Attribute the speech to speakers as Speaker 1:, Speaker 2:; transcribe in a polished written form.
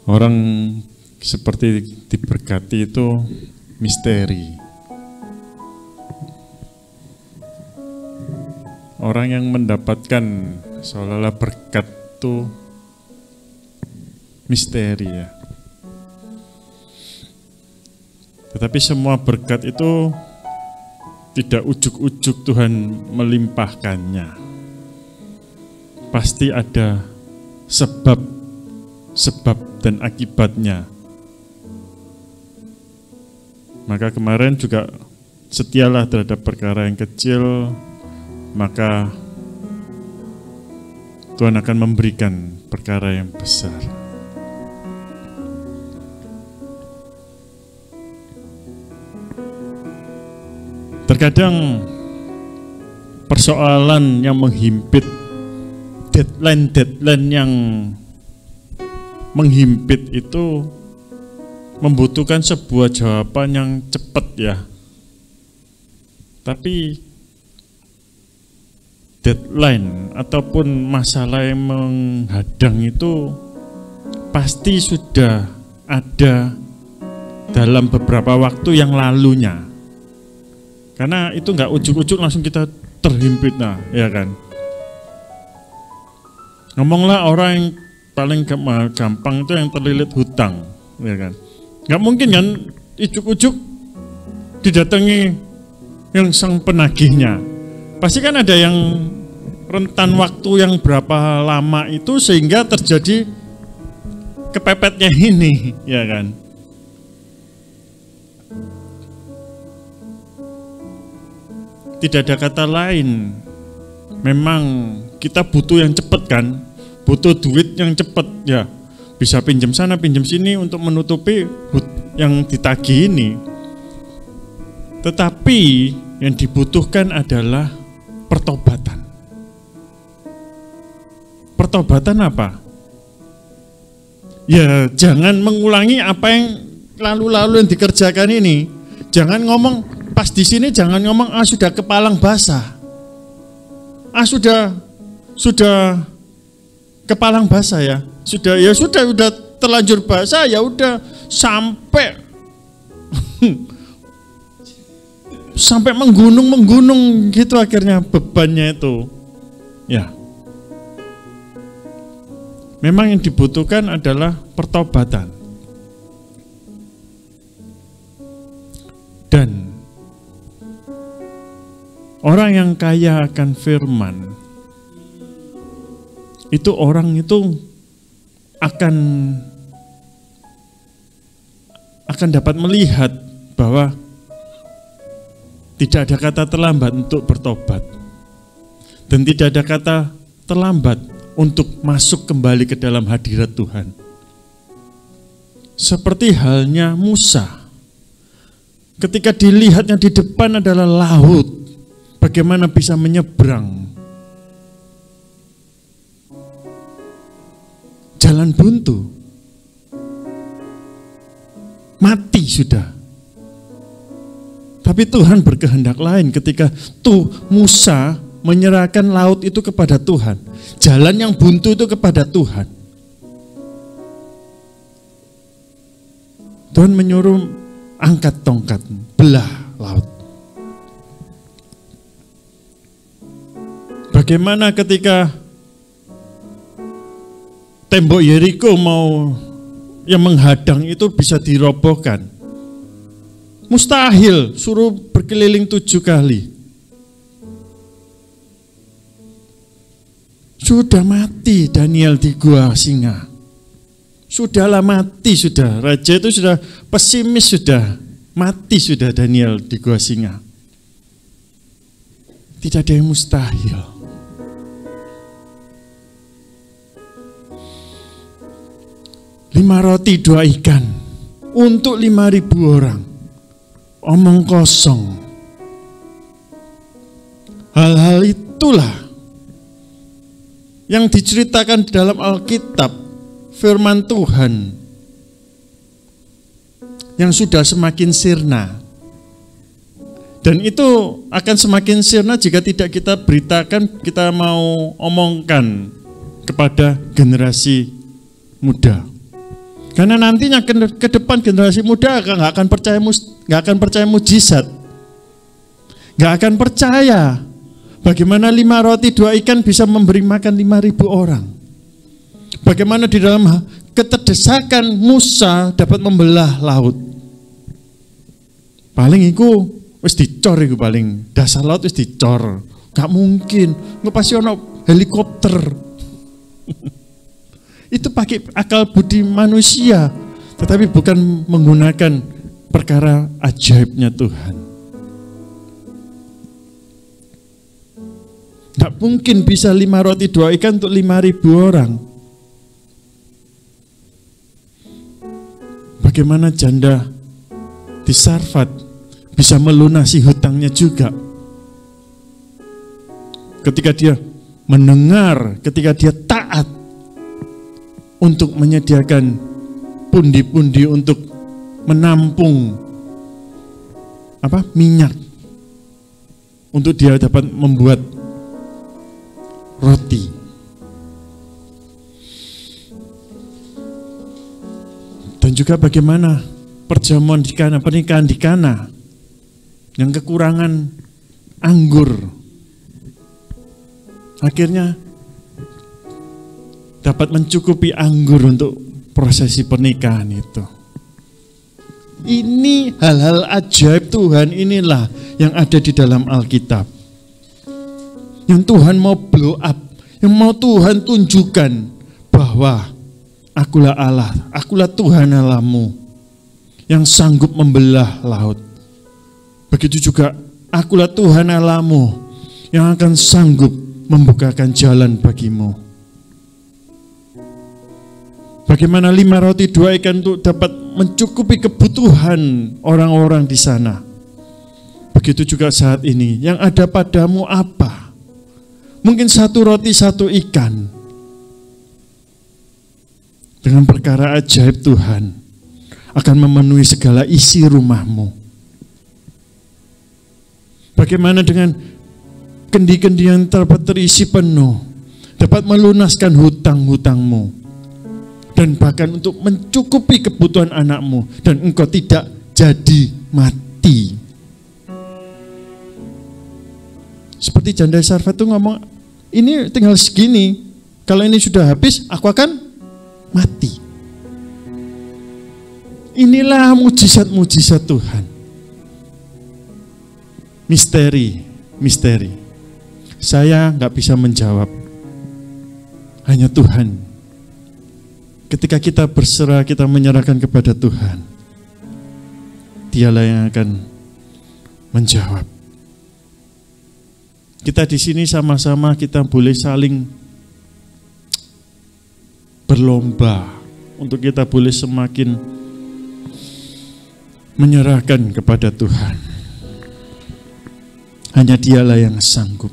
Speaker 1: Orang seperti diberkati itu misteri. Orang yang mendapatkan seolah-olah berkat itu misteri ya. Tetapi semua berkat itu tidak ujuk-ujuk Tuhan melimpahkannya. Pasti ada sebab dan akibatnya. Maka kemarin juga setialah terhadap perkara yang kecil, maka Tuhan akan memberikan perkara yang besar. Terkadang persoalan yang menghimpit, deadline yang menghimpit itu membutuhkan sebuah jawaban yang cepat ya. Tapi deadline ataupun masalah yang menghadang itu pasti sudah ada dalam beberapa waktu yang lalunya. Karena itu nggak ujuk-ujuk langsung kita terhimpit, nah, ya kan. Ngomonglah orang yang paling gampang itu yang terlilit hutang, ya kan. Nggak mungkin kan ujuk-ujuk didatangi yang sang penagihnya. Pasti kan ada yang rentan waktu yang berapa lama itu sehingga terjadi kepepetnya ini, ya kan. Tidak ada kata lain. Memang kita butuh yang cepat kan, butuh duit yang cepat ya. Bisa pinjam sana, pinjam sini untuk menutupi yang ditagih ini. Tetapi yang dibutuhkan adalah pertobatan. Pertobatan apa? Ya jangan mengulangi apa yang lalu-lalu yang dikerjakan ini. Jangan ngomong pas di sini, jangan ngomong sudah kepalang basah. Sudah kepalang basah ya. Sudah terlanjur basah ya udah sampai sampai menggunung gitu akhirnya bebannya itu. Ya. Memang yang dibutuhkan adalah pertobatan. Dan orang yang kaya akan firman, itu orang itu akan dapat melihat bahwa tidak ada kata terlambat untuk bertobat. Dan tidak ada kata terlambat untuk masuk kembali ke dalam hadirat Tuhan. Seperti halnya Musa. Ketika dilihatnya di depan adalah laut, bagaimana bisa menyeberang? Jalan buntu. Mati sudah. Tapi Tuhan berkehendak lain ketika Musa menyerahkan laut itu kepada Tuhan. Jalan yang buntu itu kepada Tuhan. Tuhan menyuruh angkat tongkat, belah laut. Bagaimana ketika tembok Yeriko mau yang menghadang itu bisa dirobohkan? Mustahil, suruh berkeliling 7 kali. Sudah mati Daniel di gua singa. Sudahlah mati sudah. Raja itu sudah pesimis sudah. Mati sudah Daniel di gua singa. Tidak ada yang mustahil. Lima roti 2 ikan untuk 5.000 orang. Omong kosong. Hal-hal itulah yang diceritakan di dalam Alkitab, firman Tuhan yang sudah semakin sirna. Dan itu akan semakin sirna jika tidak kita beritakan, kita mau omongkan kepada generasi muda. Karena nantinya ke depan generasi muda nggak akan percaya mujizat, nggak akan percaya bagaimana 5 roti 2 ikan bisa memberi makan 5.000 orang. Bagaimana di dalam keterdesakan Musa dapat membelah laut. Paling iku wis dicor iku, paling dasar laut wis dicor. Gak mungkin, nggak pasti ono helikopter. Itu pakai akal budi manusia, tetapi bukan menggunakan perkara ajaibnya Tuhan. Gak mungkin bisa 5 roti 2 ikan untuk 5.000 orang. Bagaimana janda di Sarfat bisa melunasi hutangnya juga? Ketika dia mendengar, ketika dia taat untuk menyediakan pundi-pundi untuk menampung minyak untuk dia dapat membuat roti. Dan juga bagaimana perjamuan di Kana, pernikahan di Kana yang kekurangan anggur, akhirnya dapat mencukupi anggur untuk prosesi pernikahan itu. Ini hal-hal ajaib Tuhan, inilah yang ada di dalam Alkitab. Yang Tuhan mau blow up, yang mau Tuhan tunjukkan bahwa akulah Allah, akulah Tuhan Allahmu yang sanggup membelah laut. Begitu juga akulah Tuhan Allahmu yang akan sanggup membukakan jalan bagimu. Bagaimana 5 roti 2 ikan untuk dapat mencukupi kebutuhan orang-orang di sana. Begitu juga saat ini, yang ada padamu apa? Mungkin 1 roti 1 ikan. Dengan perkara ajaib Tuhan akan memenuhi segala isi rumahmu. Bagaimana dengan kendi-kendi yang dapat terisi penuh, dapat melunaskan hutang-hutangmu, dan bahkan untuk mencukupi kebutuhan anakmu, dan engkau tidak jadi mati. Seperti janda Sarfat itu ngomong, ini tinggal segini, kalau ini sudah habis, aku akan mati. Inilah mujizat-mujizat Tuhan. Misteri. Saya nggak bisa menjawab. Hanya Tuhan. Ketika kita berserah, kita menyerahkan kepada Tuhan, Dialah yang akan menjawab. Kita di sini sama-sama kita boleh saling berlomba untuk kita boleh semakin menyerahkan kepada Tuhan. Hanya Dialah yang sanggup.